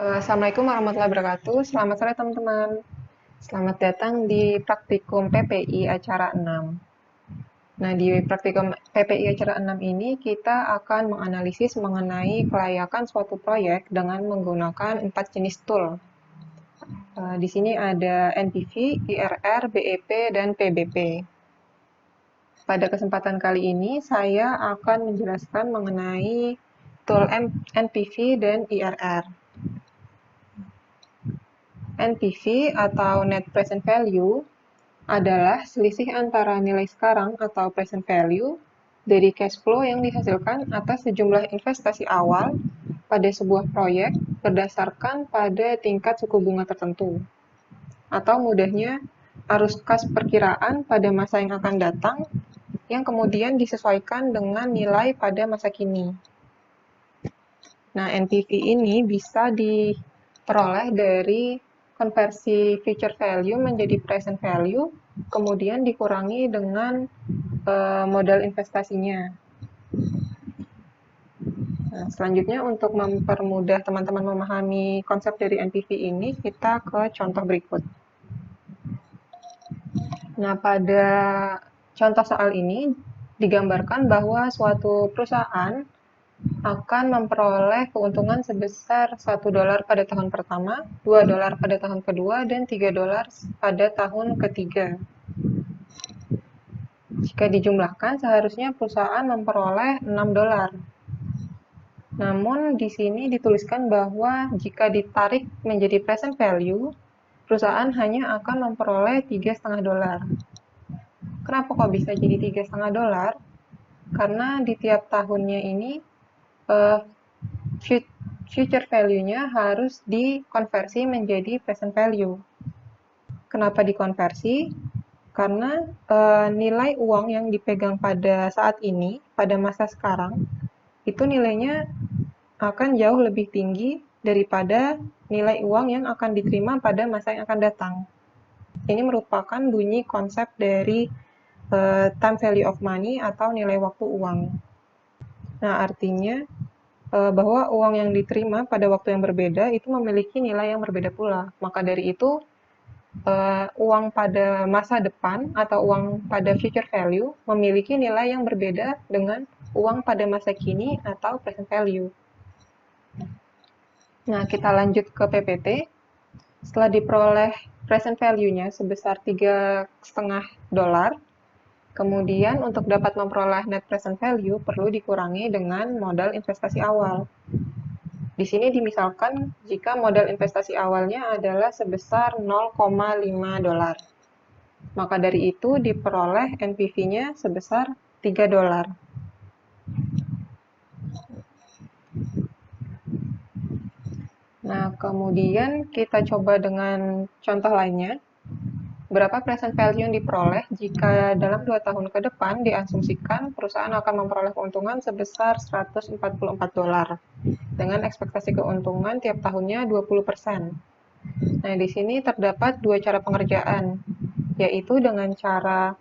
Assalamualaikum warahmatullahi wabarakatuh. Selamat sore teman-teman. Selamat datang di praktikum PPI acara 6. Nah, di praktikum PPI acara 6 ini kita akan menganalisis mengenai kelayakan suatu proyek dengan menggunakan 4 jenis tool. Di sini ada NPV, IRR, BEP, dan PBP. Pada kesempatan kali ini saya akan menjelaskan mengenai tool NPV dan IRR. NPV atau Net Present Value adalah selisih antara nilai sekarang atau present value dari cash flow yang dihasilkan atas sejumlah investasi awal pada sebuah proyek berdasarkan pada tingkat suku bunga tertentu. Atau mudahnya, arus kas perkiraan pada masa yang akan datang yang kemudian disesuaikan dengan nilai pada masa kini. Nah, NPV ini bisa diperoleh dari konversi future value menjadi present value, kemudian dikurangi dengan modal investasinya. Nah, selanjutnya untuk mempermudah teman-teman memahami konsep dari NPV ini, kita ke contoh berikut. Nah, pada contoh soal ini digambarkan bahwa suatu perusahaan akan memperoleh keuntungan sebesar $1 pada tahun pertama, $2 pada tahun kedua, dan $3 pada tahun ketiga. Jika dijumlahkan, seharusnya perusahaan memperoleh $6. Namun, di sini dituliskan bahwa jika ditarik menjadi present value, perusahaan hanya akan memperoleh $3,5. Kenapa kok bisa jadi $3,5? Karena di tiap tahunnya ini, future value-nya harus dikonversi menjadi present value. Kenapa dikonversi? Karena nilai uang yang dipegang pada saat ini, pada masa sekarang, itu nilainya akan jauh lebih tinggi daripada nilai uang yang akan diterima pada masa yang akan datang. Ini merupakan bunyi konsep dari time value of money atau nilai waktu uang. Nah, artinya bahwa uang yang diterima pada waktu yang berbeda itu memiliki nilai yang berbeda pula. Maka dari itu, uang pada masa depan atau uang pada future value memiliki nilai yang berbeda dengan uang pada masa kini atau present value. Nah, kita lanjut ke PPT. Setelah diperoleh present value-nya sebesar $3,5, kemudian untuk dapat memperoleh net present value perlu dikurangi dengan modal investasi awal. Di sini dimisalkan jika modal investasi awalnya adalah sebesar $0,5. Maka dari itu diperoleh NPV-nya sebesar $3. Nah, kemudian kita coba dengan contoh lainnya. Berapa present value yang diperoleh jika dalam 2 tahun ke depan diasumsikan perusahaan akan memperoleh keuntungan sebesar $144 dengan ekspektasi keuntungan tiap tahunnya 20%. Nah, di sini terdapat dua cara pengerjaan, yaitu dengan cara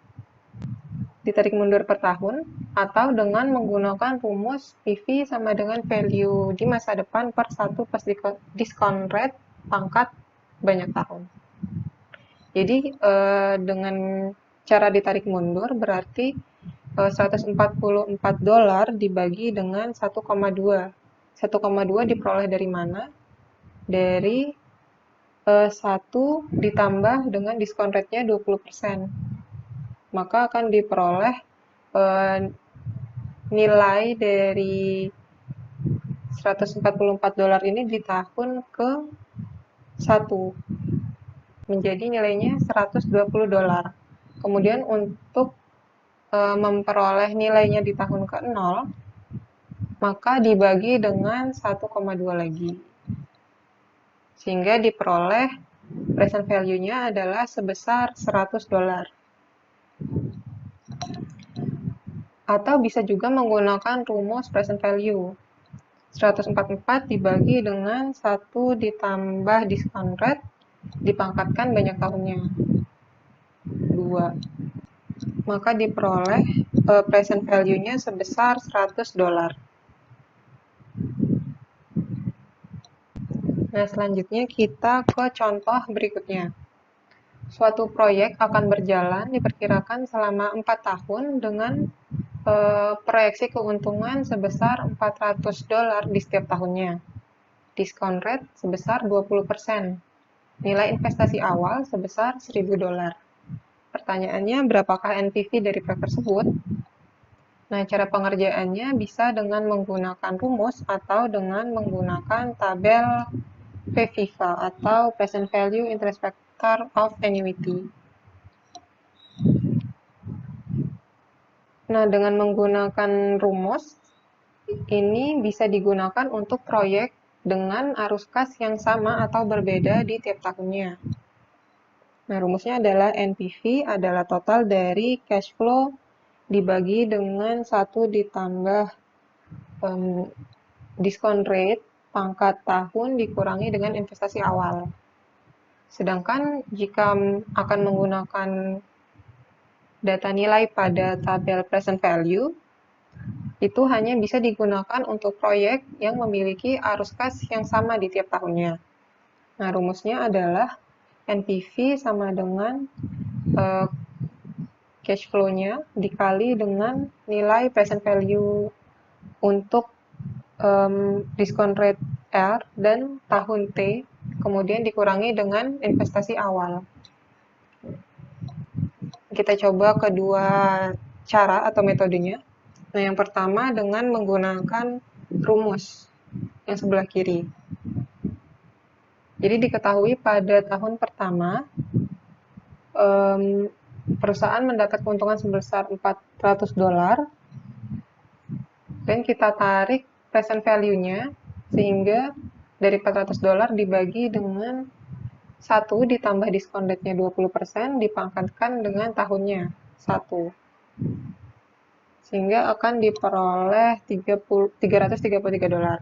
ditarik mundur per tahun atau dengan menggunakan rumus PV sama dengan value di masa depan per 1 plus discount rate pangkat banyak tahun. Jadi dengan cara ditarik mundur berarti $144 dibagi dengan 1,2. 1,2 diperoleh dari mana? Dari 1 ditambah dengan diskon rate-nya 20%. Maka akan diperoleh nilai dari $144 ini di tahun ke 1 menjadi nilainya $120. Kemudian untuk memperoleh nilainya di tahun ke 0, maka dibagi dengan 1,2 lagi. Sehingga diperoleh present value-nya adalah sebesar $100. Atau bisa juga menggunakan rumus present value. 144 dibagi dengan 1 ditambah discount rate dipangkatkan banyak tahunnya. 2. Maka diperoleh present value-nya sebesar $100. Nah, selanjutnya kita ke contoh berikutnya. Suatu proyek akan berjalan diperkirakan selama 4 tahun dengan proyeksi keuntungan sebesar $400 di setiap tahunnya. Diskon rate sebesar 20%. Nilai investasi awal sebesar $1.000. Pertanyaannya, berapakah NPV dari proyek tersebut? Nah, cara pengerjaannya bisa dengan menggunakan rumus atau dengan menggunakan tabel PVIVA atau Present Value Interest Factor of Annuity. Nah, dengan menggunakan rumus, ini bisa digunakan untuk proyek dengan arus kas yang sama atau berbeda di tiap tahunnya. Nah, rumusnya adalah NPV adalah total dari cash flow dibagi dengan 1 ditambah diskon rate pangkat tahun dikurangi dengan investasi awal. Sedangkan jika akan menggunakan data nilai pada tabel present value, itu hanya bisa digunakan untuk proyek yang memiliki arus kas yang sama di tiap tahunnya. Nah, rumusnya adalah NPV sama dengan cash flow-nya dikali dengan nilai present value untuk diskon rate R dan tahun T, kemudian dikurangi dengan investasi awal. Kita coba kedua cara atau metodenya. Nah, yang pertama dengan menggunakan rumus yang sebelah kiri. Jadi diketahui pada tahun pertama, perusahaan mendapat keuntungan sebesar $400, dan kita tarik present value-nya, sehingga dari $400 dibagi dengan 1 ditambah diskon rate-nya 20% dipangkatkan dengan tahunnya 1. Sehingga akan diperoleh $333.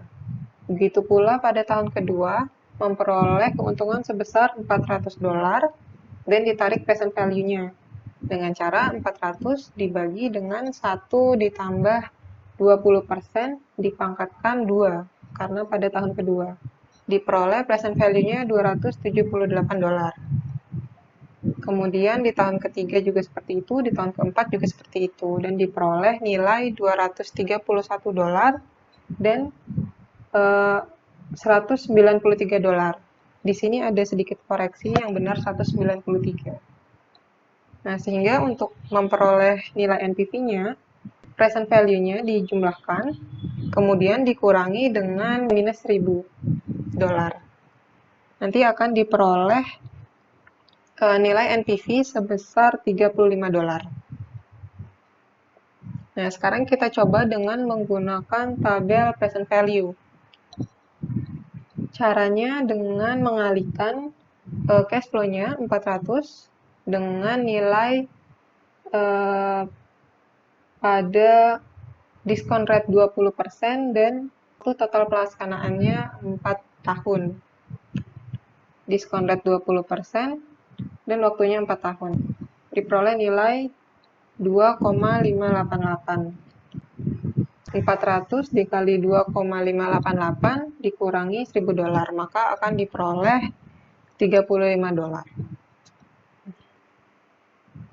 Begitu pula pada tahun kedua, memperoleh keuntungan sebesar $400 dan ditarik present value-nya dengan cara 400 dibagi dengan 1 ditambah 20% dipangkatkan 2 karena pada tahun kedua. Diperoleh present value-nya $278. Kemudian di tahun ketiga juga seperti itu, di tahun keempat juga seperti itu, dan diperoleh nilai $231 dan $193. Di sini ada sedikit koreksi, yang benar 193. Nah, sehingga untuk memperoleh nilai NPV-nya, present value-nya dijumlahkan, kemudian dikurangi dengan minus $1.000. Nanti akan diperoleh nilai NPV sebesar $35. Nah, sekarang kita coba dengan menggunakan tabel present value. Caranya dengan mengalihkan cash flow-nya 400 dengan nilai pada diskon rate 20% dan total pelaksanaannya 4 tahun. Diskon rate 20% dan waktunya 4 tahun. Diperoleh nilai 2,588. 400 dikali 2,588 dikurangi $1.000, maka akan diperoleh $35.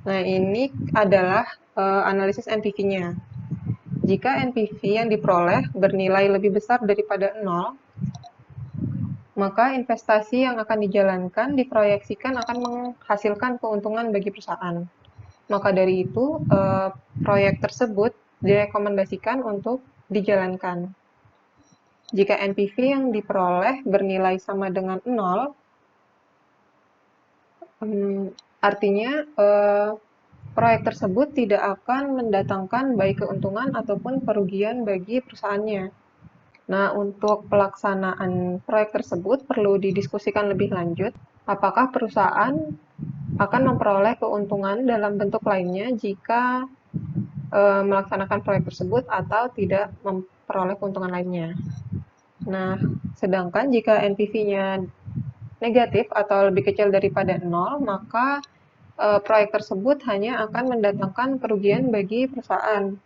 Nah, ini adalah analisis NPV-nya. Jika NPV yang diperoleh bernilai lebih besar daripada 0, maka investasi yang akan dijalankan diproyeksikan akan menghasilkan keuntungan bagi perusahaan. Maka dari itu, proyek tersebut direkomendasikan untuk dijalankan. Jika NPV yang diperoleh bernilai sama dengan 0, artinya proyek tersebut tidak akan mendatangkan baik keuntungan ataupun kerugian bagi perusahaannya. Nah, untuk pelaksanaan proyek tersebut perlu didiskusikan lebih lanjut, apakah perusahaan akan memperoleh keuntungan dalam bentuk lainnya jika melaksanakan proyek tersebut atau tidak memperoleh keuntungan lainnya. Nah, sedangkan jika NPV-nya negatif atau lebih kecil daripada 0, maka proyek tersebut hanya akan mendatangkan kerugian bagi perusahaan.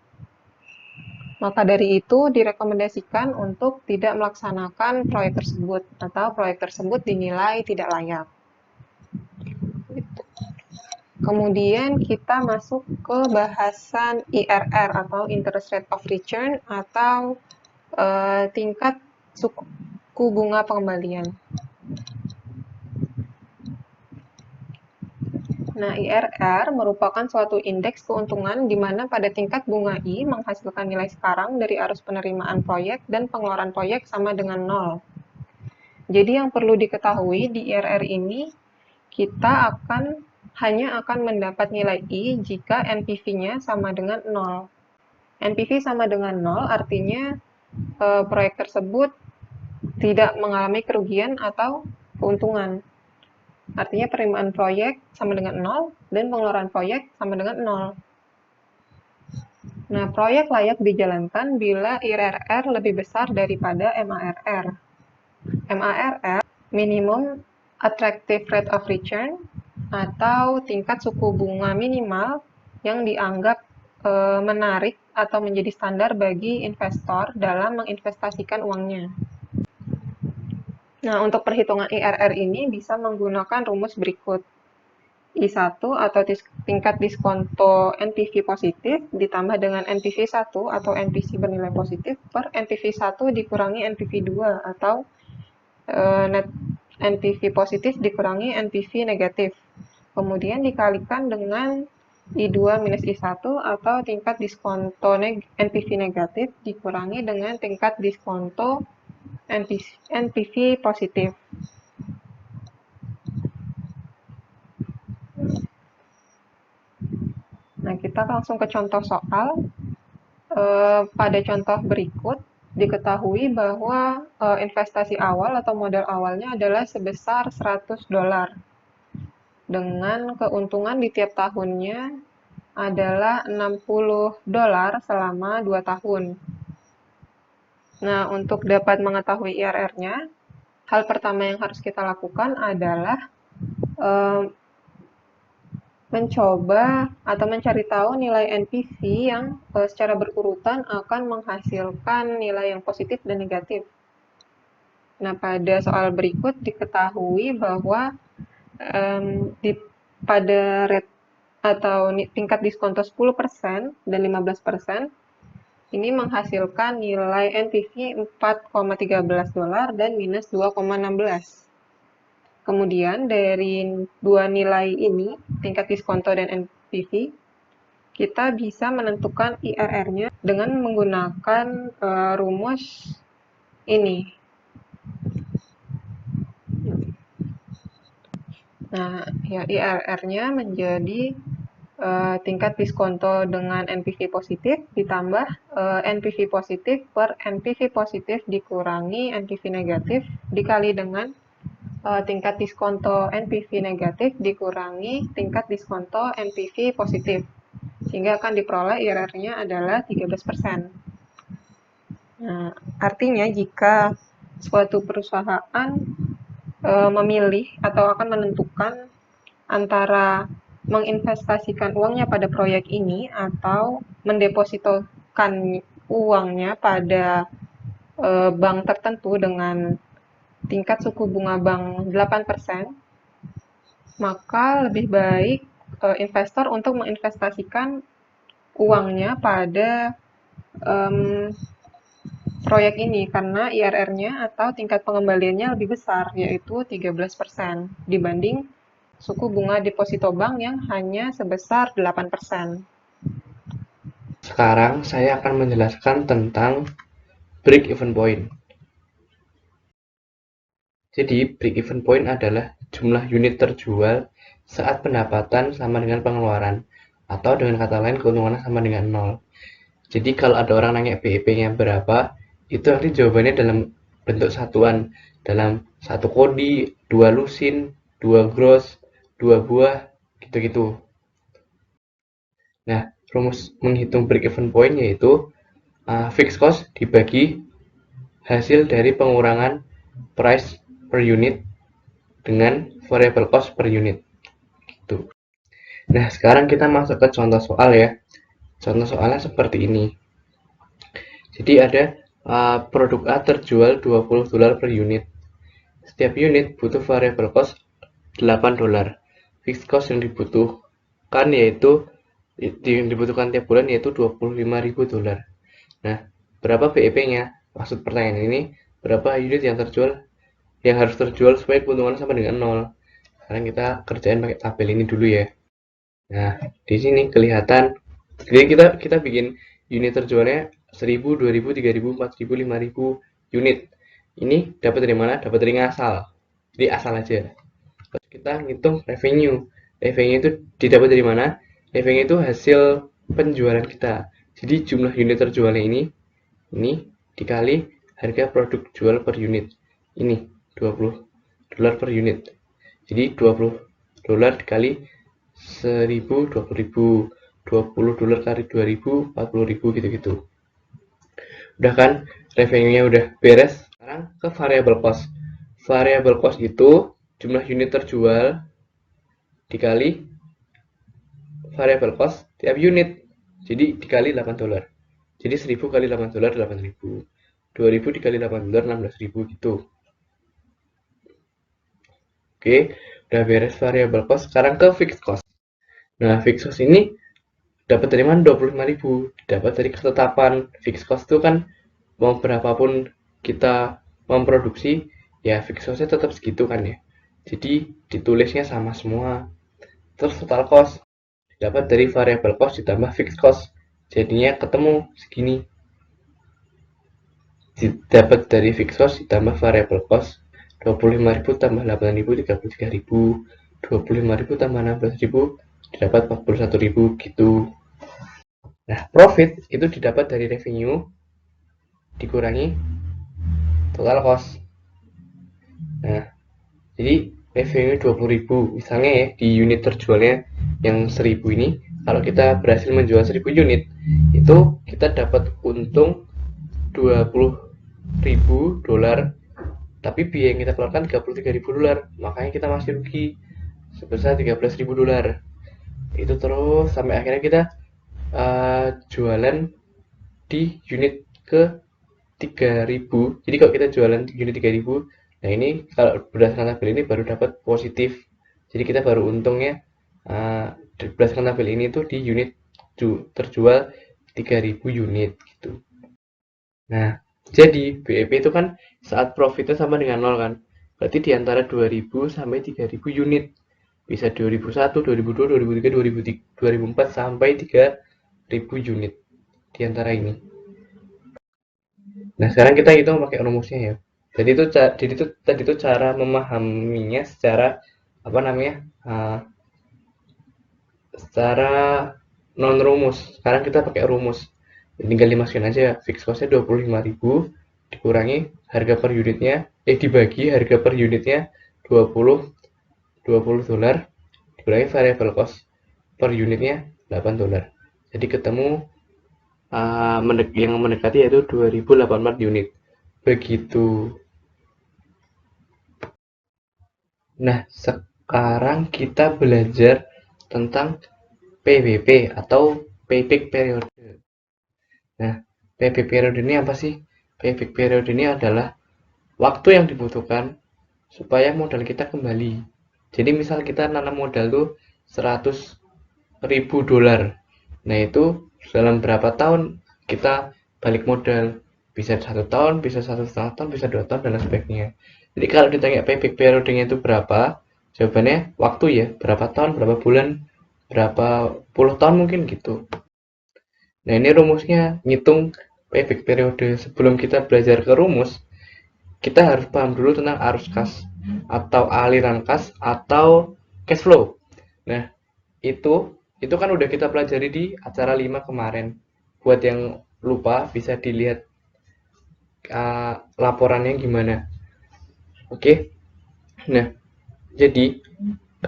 Maka dari itu direkomendasikan untuk tidak melaksanakan proyek tersebut atau proyek tersebut dinilai tidak layak. Kemudian kita masuk ke bahasan IRR atau Interest Rate of Return atau tingkat suku bunga pengembalian. Nah, IRR merupakan suatu indeks keuntungan di mana pada tingkat bunga I menghasilkan nilai sekarang dari arus penerimaan proyek dan pengeluaran proyek sama dengan 0. Jadi yang perlu diketahui di IRR ini, kita hanya akan mendapat nilai I jika NPV-nya sama dengan 0. NPV sama dengan 0 artinya proyek tersebut tidak mengalami kerugian atau keuntungan. Artinya penerimaan proyek sama dengan 0 dan pengeluaran proyek sama dengan 0. Nah, proyek layak dijalankan bila IRR lebih besar daripada MARR. MARR, Minimum Attractive Rate of Return, atau tingkat suku bunga minimal yang dianggap menarik atau menjadi standar bagi investor dalam menginvestasikan uangnya. Nah, untuk perhitungan IRR ini bisa menggunakan rumus berikut. I1 atau tingkat diskonto NPV positif ditambah dengan NPV 1 atau NPV bernilai positif per NPV 1 dikurangi NPV 2 atau net NPV positif dikurangi NPV negatif. Kemudian dikalikan dengan I2 minus I1 atau tingkat diskonto NPV negatif dikurangi dengan tingkat diskonto NPV positif. Nah, kita langsung ke contoh soal. Pada contoh berikut, diketahui bahwa investasi awal atau modal awalnya adalah sebesar $100 dengan keuntungan di tiap tahunnya adalah $60 selama 2 tahun. Nah, untuk dapat mengetahui IRR-nya, hal pertama yang harus kita lakukan adalah mencoba atau mencari tahu nilai NPV yang secara berurutan akan menghasilkan nilai yang positif dan negatif. Nah, pada soal berikut diketahui bahwa pada rate atau tingkat diskonto 10% dan 15%, ini menghasilkan nilai NPV $4,13 dan minus 2,16. Kemudian dari dua nilai ini, tingkat diskonto dan NPV, kita bisa menentukan IRR-nya dengan menggunakan rumus ini. Nah, ya IRR-nya menjadi tingkat diskonto dengan NPV positif ditambah NPV positif per NPV positif dikurangi NPV negatif dikali dengan tingkat diskonto NPV negatif dikurangi tingkat diskonto NPV positif, sehingga akan diperoleh IRR-nya adalah 13%. Nah, artinya jika suatu perusahaan memilih atau akan menentukan antara menginvestasikan uangnya pada proyek ini atau mendepositokan uangnya pada bank tertentu dengan tingkat suku bunga bank 8%, maka lebih baik investor untuk menginvestasikan uangnya pada proyek ini karena IRR-nya atau tingkat pengembaliannya lebih besar, yaitu 13% dibanding suku bunga deposito bank yang hanya sebesar 8%. Sekarang saya akan menjelaskan tentang break-even point. Jadi, break-even point adalah jumlah unit terjual saat pendapatan sama dengan pengeluaran, atau dengan kata lain keuntungannya sama dengan 0. Jadi, kalau ada orang nanya BEP-nya berapa, itu nanti jawabannya dalam bentuk satuan, dalam 1 kodi, 2 lusin, 2 gross, 2 buah, gitu-gitu. Nah, rumus menghitung break-even point yaitu fixed cost dibagi hasil dari pengurangan price per unit dengan variable cost per unit. Gitu. Nah, sekarang kita masuk ke contoh soal ya. Contoh soalnya seperti ini. Jadi ada produk A terjual $20 per unit. Setiap unit butuh variable cost $8. Fixed cost yang dibutuhkan dibutuhkan tiap bulan yaitu $25.000. Nah, berapa BEP-nya? Maksud pertanyaan ini, berapa unit yang harus terjual supaya keuntungan sama dengan 0. Sekarang kita kerjain pakai tabel ini dulu ya. Nah, di sini kelihatan. Jadi kita bikin unit terjualnya 1000, 2000, 3000, 4000, 5000 unit. Ini dapat dari mana? Dapat dari ngasal. Jadi asal aja. Terus kita ngitung revenue. Revenue itu didapat dari mana? Revenue itu hasil penjualan kita. Jadi jumlah unit terjualnya ini dikali harga produk jual per unit. Ini $20 per unit. Jadi $20 dikali 1000, 20.000, $20 kali 2000, 40.000 gitu-gitu. Udah kan, revenue-nya udah beres. Sekarang ke variable cost. Variable cost itu jumlah unit terjual dikali variable cost tiap unit. Jadi dikali $8. Jadi 1000 kali $8, 8.000. 2000 dikali $8, 16.000 gitu. Oke, udah beres variable cost. Sekarang ke fixed cost. Nah, fixed cost ini dapat dari mana? 25.000. Dapat dari ketetapan. Fixed cost itu kan mau berapapun kita memproduksi, ya fixed costnya tetap segitu kan ya. Jadi ditulisnya sama semua. Terus total cost dapat dari variable cost ditambah fixed cost. Jadinya ketemu segini. Dapat dari fixed cost ditambah variable cost 25.000 tambah 8.000 33.000, 25.000 tambah 16.000 didapat 41.000 gitu. Nah, profit itu didapat dari revenue dikurangi total cost. Nah, jadi revenue 20.000 misalnya ya, di unit terjualnya yang 1000 ini, kalau kita berhasil menjual 1000 unit, itu kita dapat untung $20.000, tapi biaya yang kita keluarkan $33.000, makanya kita masih rugi sebesar $13.000. Itu terus sampai akhirnya kita jualan di unit ke 3000. Jadi kalau kita jualan di unit 3000, nah ini kalau berdasarkan tabel ini baru dapat positif. Jadi kita baru untungnya berdasarkan tabel ini tuh di unit terjual 3000 unit gitu. Nah, jadi BEP itu kan saat profitnya sama dengan 0 kan. Berarti di antara 2000 sampai 3000 unit. Bisa 2001, 2002, 2003, 2004 sampai 3000 unit di antara ini. Nah, sekarang kita hitung pakai rumusnya ya. Tadi itu cara memahaminya secara apa namanya? Secara non rumus. Sekarang kita pakai rumus. Tinggal dimasukin aja fixed cost-nya 25.000 dikurangi harga per unitnya, dibagi harga per unitnya 20 dolar dikurangi variable cost per unitnya $8. Jadi ketemu yang mendekati yaitu 2084 unit. Begitu. Nah, sekarang kita belajar tentang PBP atau payback period. Nah, payback period ini apa sih? Payback period ini adalah waktu yang dibutuhkan supaya modal kita kembali. Jadi misal kita nanam modal tuh $100.000. Nah, itu dalam berapa tahun kita balik modal? Bisa 1 tahun, bisa 1,5 tahun, bisa 2 tahun, dan lain sebagainya. Jadi kalau ditanya payback periodnya itu berapa, jawabannya waktu ya, berapa tahun, berapa bulan, berapa puluh tahun mungkin gitu. Nah, ini rumusnya ngitung payback periode. Sebelum kita belajar ke rumus, kita harus paham dulu tentang arus kas atau aliran kas atau cash flow. Nah, itu kan udah kita pelajari di acara 5 kemarin. Buat yang lupa bisa dilihat laporannya gimana. Oke. Nah, jadi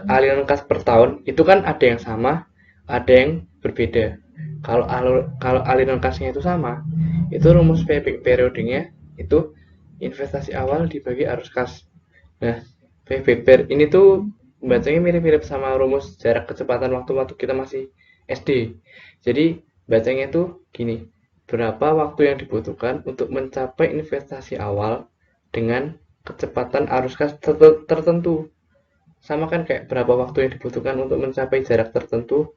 aliran kas per tahun itu kan ada yang sama, ada yang berbeda. Kalau aliran kasnya itu sama, itu rumus payback periodenya itu investasi awal dibagi arus kas. Nah, payback period ini tuh bacanya mirip-mirip sama rumus jarak kecepatan waktu kita masih SD. Jadi bacanya tuh gini, berapa waktu yang dibutuhkan untuk mencapai investasi awal dengan kecepatan arus kas tertentu. Sama kan kayak berapa waktu yang dibutuhkan untuk mencapai jarak tertentu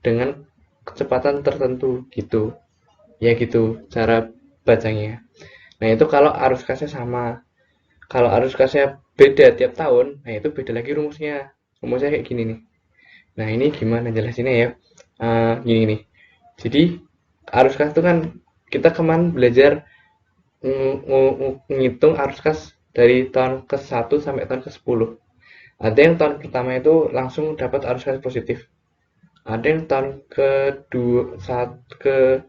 dengan kecepatan tertentu gitu. Ya gitu cara bacanya. Nah, itu kalau arus kasnya sama. Kalau arus kasnya beda tiap tahun, nah itu beda lagi rumusnya. Rumusnya kayak gini nih. Nah, ini gimana jelasinnya ya? Gini nih. Jadi, arus kas itu kan kita kemarin belajar menghitung arus kas dari tahun ke-1 sampai tahun ke-10. Ada yang tahun pertama itu langsung dapat arus kas positif. Ada yang tahun kedua ke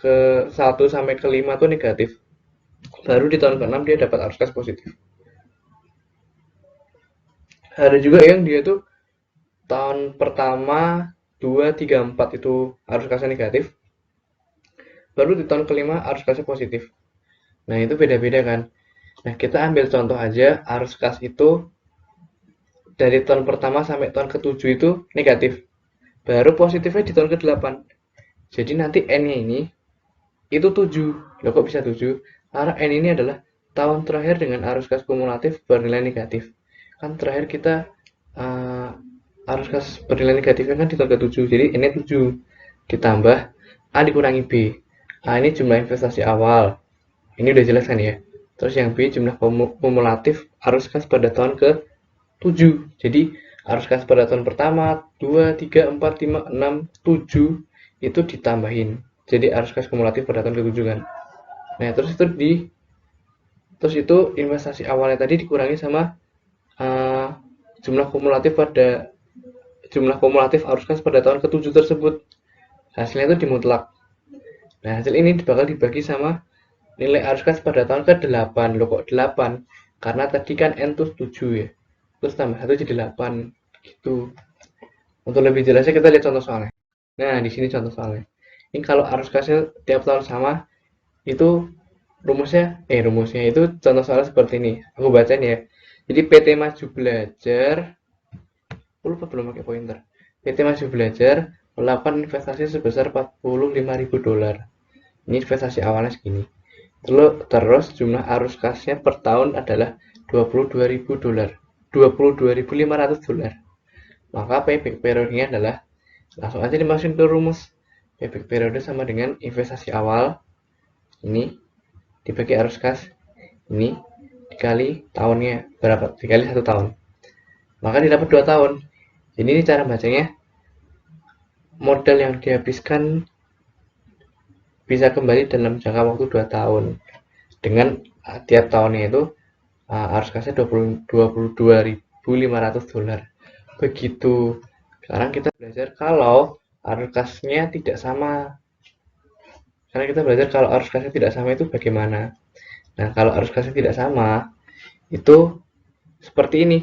1 sampai ke 5 tuh negatif. Baru di tahun ke-6 dia dapat arus kas positif. Ada juga yang dia tuh tahun pertama 2, 3, 4 itu arus kasnya negatif. Baru di tahun ke-5 arus kasnya positif. Nah, itu beda-beda kan. Nah, kita ambil contoh aja arus kas itu dari tahun pertama sampai tahun ke-7 itu negatif. Baru positifnya di tahun ke-8. Jadi nanti N-nya ini itu 7. Loh kok bisa 7? Karena N ini adalah tahun terakhir dengan arus kas kumulatif bernilai negatif. Kan terakhir kita arus kas bernilai negatifnya kan di tahun ke-7. Jadi ini 7 ditambah A dikurangi B. A ini jumlah investasi awal. Ini udah jelas kan ya. Terus yang B jumlah kumulatif arus kas pada tahun ke-7. Jadi arus kas pada tahun pertama 2, 3, 4, 5, 6, 7 itu ditambahin. Jadi arus kas kumulatif pada tahun ke-7 kan. Nah, terus itu investasi awalnya tadi dikurangi sama jumlah kumulatif arus kas pada tahun ke-7 tersebut. Hasilnya itu dimutlak. Nah, hasil ini bakal dibagi sama nilai arus kas pada tahun ke-8. Loh kok 8? Karena tadi kan N itu 7 ya. Terus tambah 1 jadi 8 gitu. Untuk lebih jelasnya kita lihat contoh soalnya. Nah, di sini contoh soalnya. Ini kalau arus kasnya tiap tahun sama, itu rumusnya itu contoh soalnya seperti ini. Aku bacain ya. Jadi PT Maju Belajar, aku lupa belum pakai pointer. PT Maju Belajar melakukan investasi sebesar $45.000. Ini investasi awalnya segini. Terus jumlah arus kasnya per tahun adalah $22.000. $22.500. Maka payback periodenya adalah, langsung aja dimasukin ke rumus. Payback periode sama dengan investasi awal ini dibagi arus kas ini dikali tahunnya berapa, dikali 1 tahun, maka didapat 2 tahun. Jadi ini cara bacanya, modal yang dihabiskan bisa kembali dalam jangka waktu 2 tahun dengan tiap tahunnya itu arus kasnya $22.500. Begitu. Sekarang kita belajar kalau arus kasnya tidak sama. Karena kita belajar kalau arus kasnya tidak sama itu bagaimana. Nah, kalau arus kasnya tidak sama, itu seperti ini.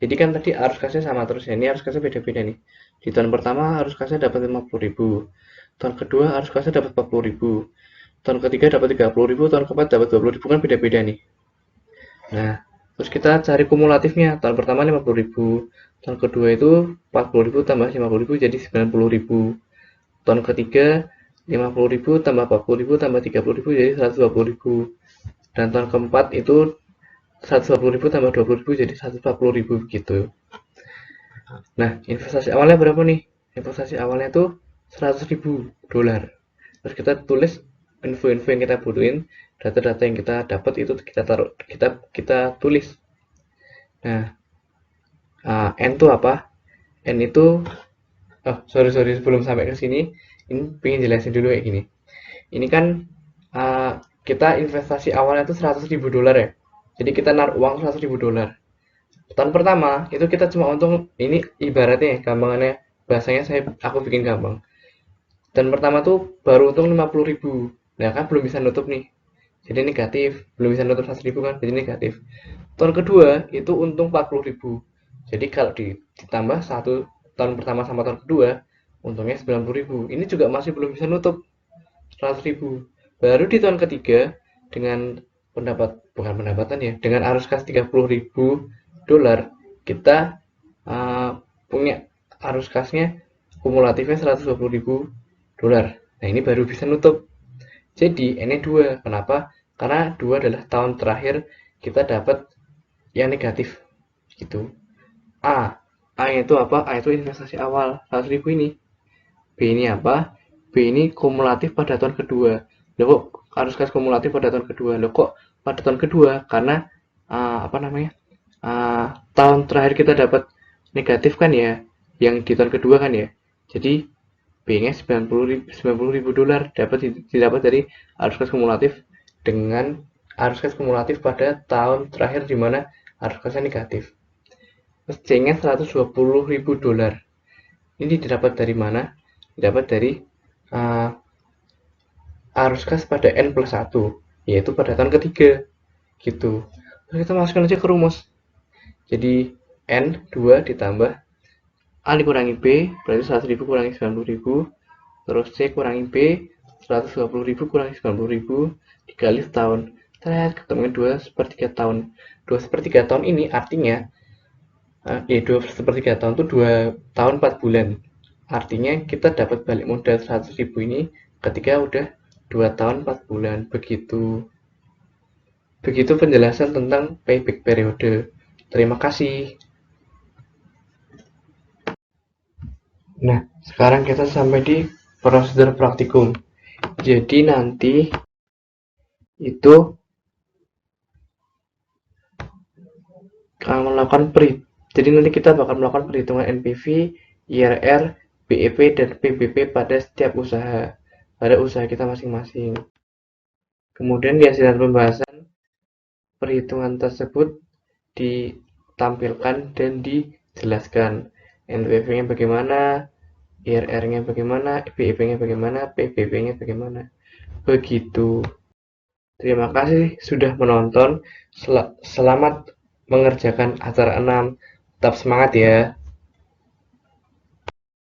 Jadi kan tadi arus kasnya sama terus ya. Ini arus kasnya beda-beda nih. Di tahun pertama arus kasnya dapat 50.000. Tahun kedua arus kasnya dapat 40.000. Tahun ketiga dapat 30.000, tahun keempat dapat 20.000, kan beda-beda nih. Nah, terus kita cari kumulatifnya. Tahun pertama 50.000. Tahun kedua itu 40.000 tambah 50.000 jadi 90.000. Tahun ketiga 50.000 tambah 40.000 tambah 30.000 jadi 120.000. Dan tahun keempat itu 120.000 tambah 20.000 jadi 140.000 gitu. Nah, investasi awalnya berapa nih? Investasi awalnya tuh $100.000. Terus kita tulis info-info yang kita butuhin, data-data yang kita dapat itu kita tulis. Nah, N itu apa? N itu sorry sebelum sampai ke sini, ini pengen jelasin dulu kayak gini. Ini kan kita investasi awalnya itu $100.000 ya. Jadi kita naruh uang $100.000. Tahun pertama itu kita cuma untung, ini ibaratnya gampangannya, bahasanya aku bikin gampang. Dan pertama tuh baru untung 50.000. Nah kan belum bisa nutup nih. Jadi negatif, belum bisa nutup 100.000 kan, jadi negatif. Tahun kedua itu untung 40.000. Jadi kalau ditambah tahun pertama sama tahun kedua, untungnya 90.000. Ini juga masih belum bisa nutup 100.000. Baru di tahun ketiga dengan bukan pendapatan ya, dengan arus kas $30.000, kita punya arus kasnya kumulatifnya $120.000. Nah, ini baru bisa nutup. Jadi N-nya 2. Kenapa? Karena 2 adalah tahun terakhir kita dapat yang negatif. Gitu. A. A itu apa? A itu investasi awal 100.000 ini. B ini apa? B ini kumulatif pada tahun kedua. Loh kok harus kasih kumulatif pada tahun kedua? Loh kok pada tahun kedua? Karena apa namanya? Tahun terakhir kita dapat negatif kan ya, yang di tahun kedua kan ya. Jadi B-nya 90.000 dolar didapat dari arus kas kumulatif dengan arus kas kumulatif pada tahun terakhir di mana arus kasnya negatif. Terus C-nya 120.000 dolar. Ini didapat dari mana? Didapat dari arus kas pada N plus 1, yaitu pada tahun ketiga. Gitu. Terus kita masukkan aja ke rumus. Jadi N 2 ditambah A dikurangi B, berarti 100.000 kurangi 90.000. Terus C kurangi B, 120.000 kurangi 90.000 dikali setahun. Ternyata ketemu 2/3 tahun. 2/3 tahun ini artinya 2/3 tahun itu 2 tahun 4 bulan. Artinya kita dapat balik modal 100.000 ini ketika udah 2 tahun 4 bulan. Begitu penjelasan tentang payback periode. Terima kasih. Nah, sekarang kita sampai di prosedur praktikum. Jadi nanti itu jadi nanti kita bakal melakukan perhitungan NPV, IRR, BEP, dan PBP pada setiap usaha, pada usaha kita masing-masing. Kemudian di hasil pembahasan, perhitungan tersebut ditampilkan dan dijelaskan. NPV-nya bagaimana, IRR-nya bagaimana, BEP-nya bagaimana, PBB-nya bagaimana. Begitu. Terima kasih sudah menonton. Selamat mengerjakan acara 6. Tetap semangat ya.